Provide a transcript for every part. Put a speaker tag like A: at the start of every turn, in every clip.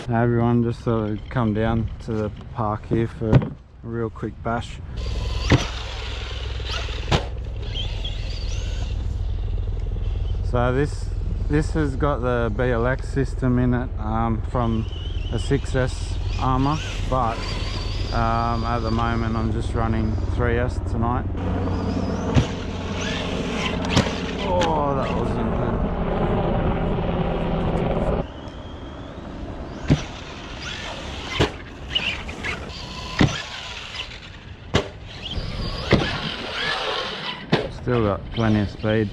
A: Hey everyone, just thought I'd come down to the park here for a real quick bash. So this has got the BLX system in it from a 6S Arrma, but at the moment I'm just running 3S tonight. Oh, that wasn't good. Still got plenty of speed.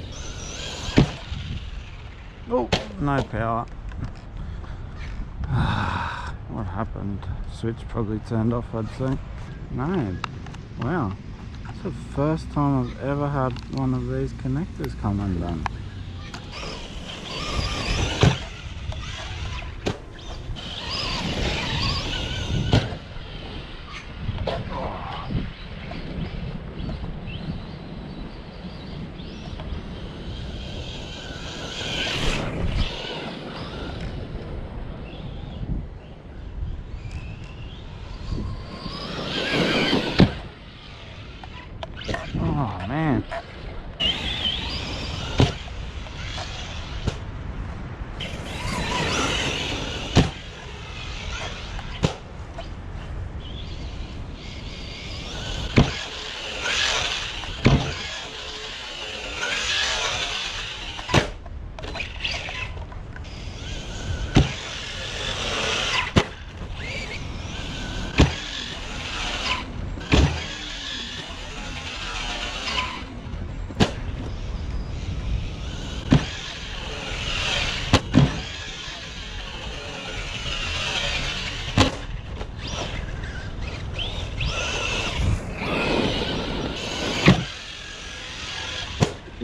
A: Oh, no power. What happened? Switch probably turned off, I'd say. No. Wow. It's the first time I've ever had one of these connectors come undone. Oh man.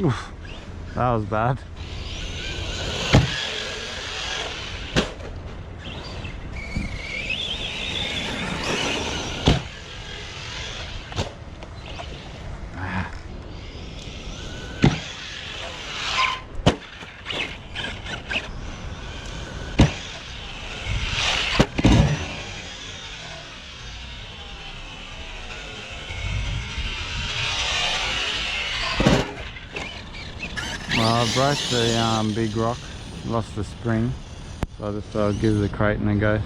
A: Oof, that was bad. Well, I broke the big rock, lost the spring, so I just thought I'd give the Kraton a go.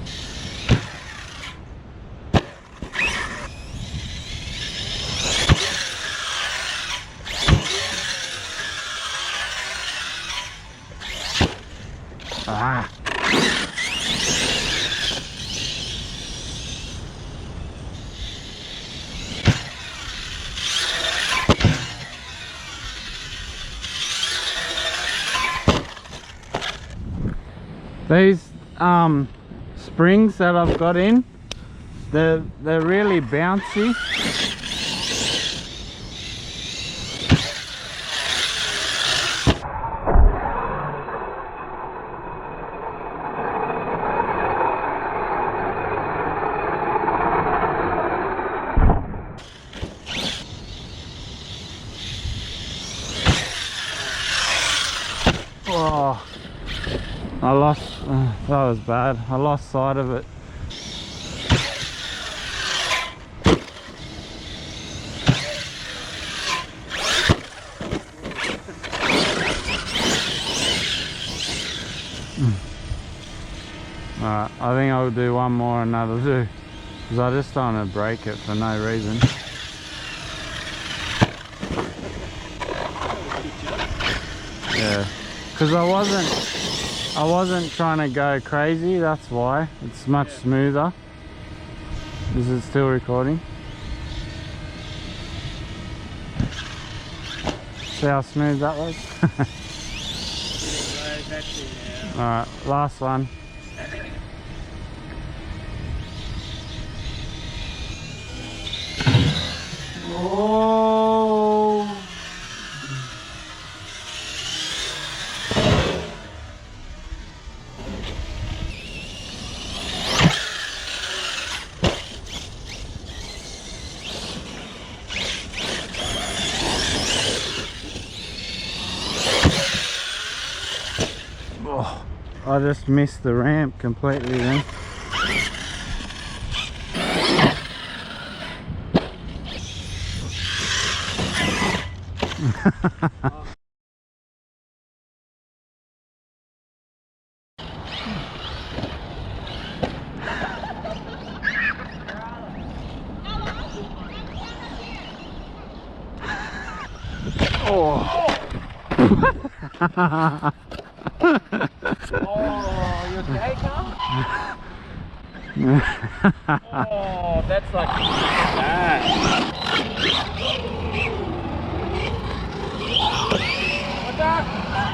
A: Ah! These springs that I've got in, they're really bouncy. Oh, I lost, that was bad. I lost sight of it. Alright, I think I'll do one more and that'll do. Because I just don't want to break it for no reason. Yeah, because I wasn't trying to go crazy, that's why. It's much smoother. Is it still recording? See how smooth that was? Alright, last one. Oh! Oh, I just missed the ramp completely then. Oh.
B: Oh, you okay, Carl? Oh, that's like bad. What's that?